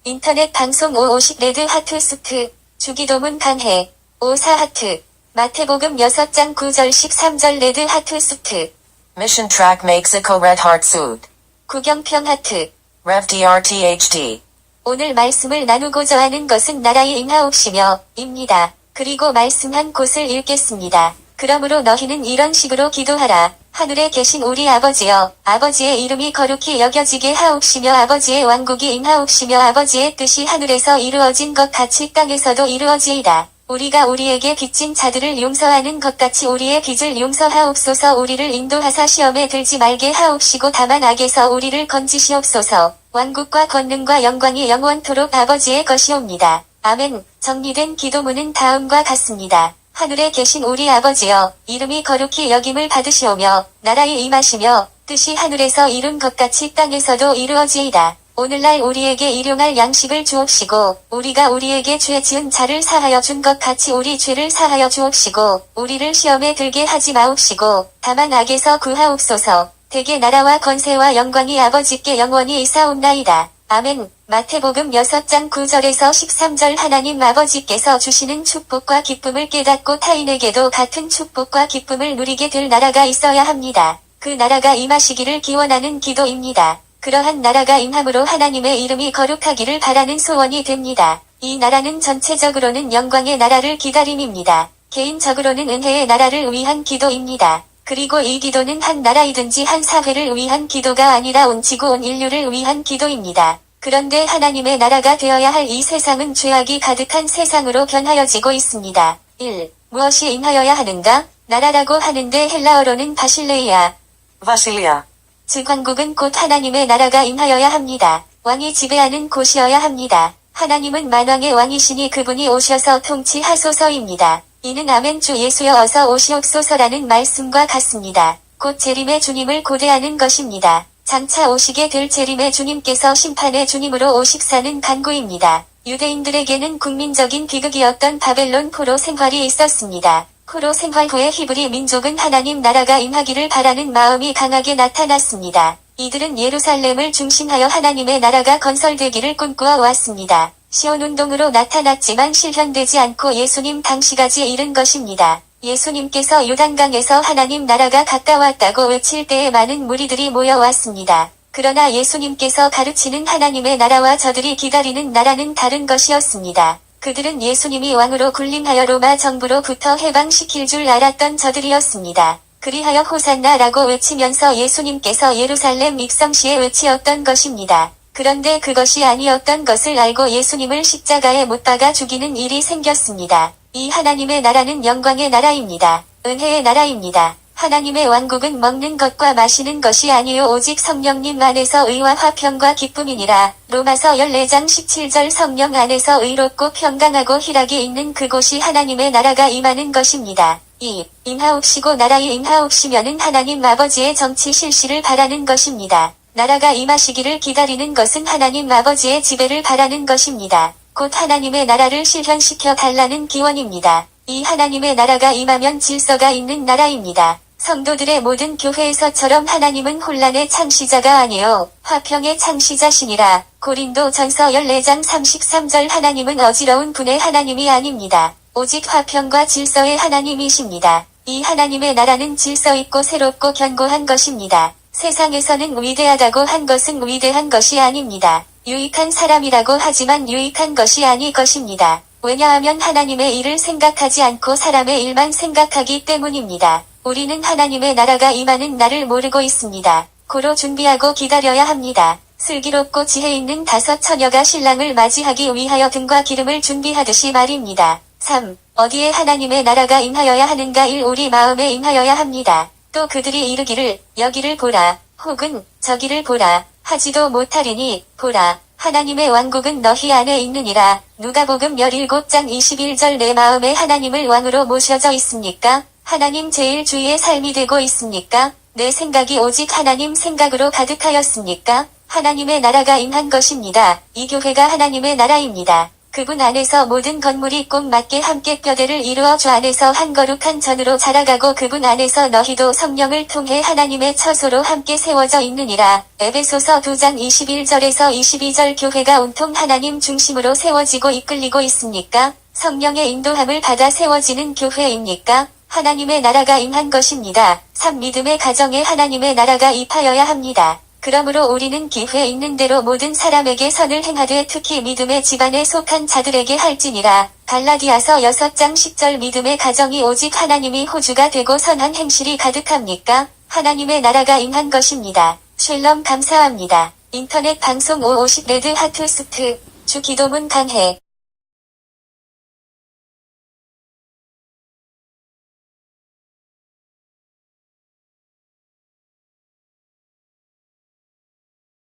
인터넷 방송 550 레드 하트 수트. 주기도문 강해. 54 하트. 마태복음 6장 9절 13절 레드 하트 수트. Mission track Mexico Red Heart Suit. 구경평 하트. Rev DRTHD. 오늘 말씀을 나누고자 하는 것은 나라의 임하옵시며 입니다. 그리고 말씀한 곳을 읽겠습니다. 그러므로 너희는 이런 식으로 기도하라. 하늘에 계신 우리 아버지여, 아버지의 이름이 거룩히 여겨지게 하옵시며 아버지의 왕국이 임하옵시며 아버지의 뜻이 하늘에서 이루어진 것 같이 땅에서도 이루어지이다. 우리가 우리에게 빚진 자들을 용서하는 것 같이 우리의 빚을 용서하옵소서. 우리를 인도하사 시험에 들지 말게 하옵시고 다만 악에서 우리를 건지시옵소서. 왕국과 권능과 영광이 영원토록 아버지의 것이옵니다. 아멘. 정리된 기도문은 다음과 같습니다. 하늘에 계신 우리 아버지여, 이름이 거룩히 여김을 받으시오며 나라의 임하시며 뜻이 하늘에서 이룬 것 같이 땅에서도 이루어지이다. 오늘날 우리에게 일용할 양식을 주옵시고 우리가 우리에게 죄 지은 자를 사하여 준 것 같이 우리 죄를 사하여 주옵시고 우리를 시험에 들게 하지 마옵시고 다만 악에서 구하옵소서. 대개 나라와 권세와 영광이 아버지께 영원히 있사옵나이다. 아멘. 마태복음 6장 9절에서 13절 하나님 아버지께서 주시는 축복과 기쁨을 깨닫고 타인에게도 같은 축복과 기쁨을 누리게 될 나라가 있어야 합니다. 그 나라가 임하시기를 기원하는 기도입니다. 그러한 나라가 임함으로 하나님의 이름이 거룩하기를 바라는 소원이 됩니다. 이 나라는 전체적으로는 영광의 나라를 기다림입니다. 개인적으로는 은혜의 나라를 위한 기도입니다. 그리고 이 기도는 한 나라이든지 한 사회를 위한 기도가 아니라 온 지구 온 인류를 위한 기도입니다. 그런데 하나님의 나라가 되어야 할 이 세상은 죄악이 가득한 세상으로 변하여지고 있습니다. 1. 무엇이 임하여야 하는가? 나라라고 하는데 헬라어로는 바실레이아. Vasilia. 즉 왕국은 곧 하나님의 나라가 임하여야 합니다. 왕이 지배하는 곳이어야 합니다. 하나님은 만왕의 왕이시니 그분이 오셔서 통치하소서입니다. 이는 아멘 주 예수여 어서 오시옵소서라는 말씀과 같습니다. 곧 재림의 주님을 고대하는 것입니다. 장차 오시게 될 재림의 주님께서 심판의 주님으로 오십사는 간구입니다. 유대인들에게는 국민적인 비극이었던 바벨론 포로 생활이 있었습니다. 포로 생활 후에 히브리 민족은 하나님 나라가 임하기를 바라는 마음이 강하게 나타났습니다. 이들은 예루살렘을 중심하여 하나님의 나라가 건설되기를 꿈꾸어 왔습니다. 시온운동으로 나타났지만 실현되지 않고 예수님 당시까지 이른 것입니다. 예수님께서 요단강에서 하나님 나라가 가까웠다고 외칠 때에 많은 무리들이 모여왔습니다. 그러나 예수님께서 가르치는 하나님의 나라와 저들이 기다리는 나라는 다른 것이었습니다. 그들은 예수님이 왕으로 군림하여 로마 정부로부터 해방시킬 줄 알았던 저들이었습니다. 그리하여 호산나라고 외치면서 예수님께서 예루살렘 입성시에 외치었던 것입니다. 그런데 그것이 아니었던 것을 알고 예수님을 십자가에 못 박아 죽이는 일이 생겼습니다. 이 하나님의 나라는 영광의 나라입니다. 은혜의 나라입니다. 하나님의 왕국은 먹는 것과 마시는 것이 아니요 오직 성령님 안에서 의와 화평과 기쁨이니라. 로마서 14장 17절 성령 안에서 의롭고 평강하고 희락이 있는 그곳이 하나님의 나라가 임하는 것입니다. 2. 임하옵시고 나라의 임하옵시면은 하나님 아버지의 정치 실시를 바라는 것입니다. 나라가 임하시기를 기다리는 것은 하나님 아버지의 지배를 바라는 것입니다. 곧 하나님의 나라를 실현시켜 달라는 기원입니다. 이 하나님의 나라가 임하면 질서가 있는 나라입니다. 성도들의 모든 교회에서처럼 하나님은 혼란의 창시자가 아니요 화평의 창시자시니라. 고린도 전서 14장 33절 하나님은 어지러운 분의 하나님이 아닙니다. 오직 화평과 질서의 하나님이십니다. 이 하나님의 나라는 질서 있고 새롭고 견고한 것입니다. 세상에서는 위대하다고 한 것은 위대한 것이 아닙니다. 유익한 사람이라고 하지만 유익한 것이 아닐 것입니다. 왜냐하면 하나님의 일을 생각하지 않고 사람의 일만 생각하기 때문입니다. 우리는 하나님의 나라가 임하는 날을 모르고 있습니다. 고로 준비하고 기다려야 합니다. 슬기롭고 지혜 있는 5 처녀가 신랑을 맞이하기 위하여 등과 기름을 준비하듯이 말입니다. 3. 어디에 하나님의 나라가 임하여야 하는가? 1. 우리 마음에 임하여야 합니다. 또 그들이 이르기를 여기를 보라 혹은 저기를 보라 하지도 못하리니 보라 하나님의 왕국은 너희 안에 있느니라. 누가복음 17장 21절 내 마음에 하나님을 왕으로 모셔져 있습니까? 하나님 제일 주위의 삶이 되고 있습니까? 내 생각이 오직 하나님 생각으로 가득하였습니까? 하나님의 나라가 임한 것입니다. 이 교회가 하나님의 나라입니다. 그분 안에서 모든 건물이 꼭 맞게 함께 뼈대를 이루어 주 안에서 한 거룩한 전으로 자라가고 그분 안에서 너희도 성령을 통해 하나님의 처소로 함께 세워져 있느니라. 에베소서 2장 21절에서 22절 교회가 온통 하나님 중심으로 세워지고 이끌리고 있습니까? 성령의 인도함을 받아 세워지는 교회입니까? 하나님의 나라가 임한 것입니다. 3. 믿음의 가정에 하나님의 나라가 입하여야 합니다. 그러므로 우리는 기회 있는 대로 모든 사람에게 선을 행하되 특히 믿음의 집안에 속한 자들에게 할지니라. 갈라디아서 6장 10절 믿음의 가정이 오직 하나님이 호주가 되고 선한 행실이 가득합니까? 하나님의 나라가 임한 것입니다. 쉘럼 감사합니다. 인터넷 방송 550 레드 하트 스트 주 기도문 강해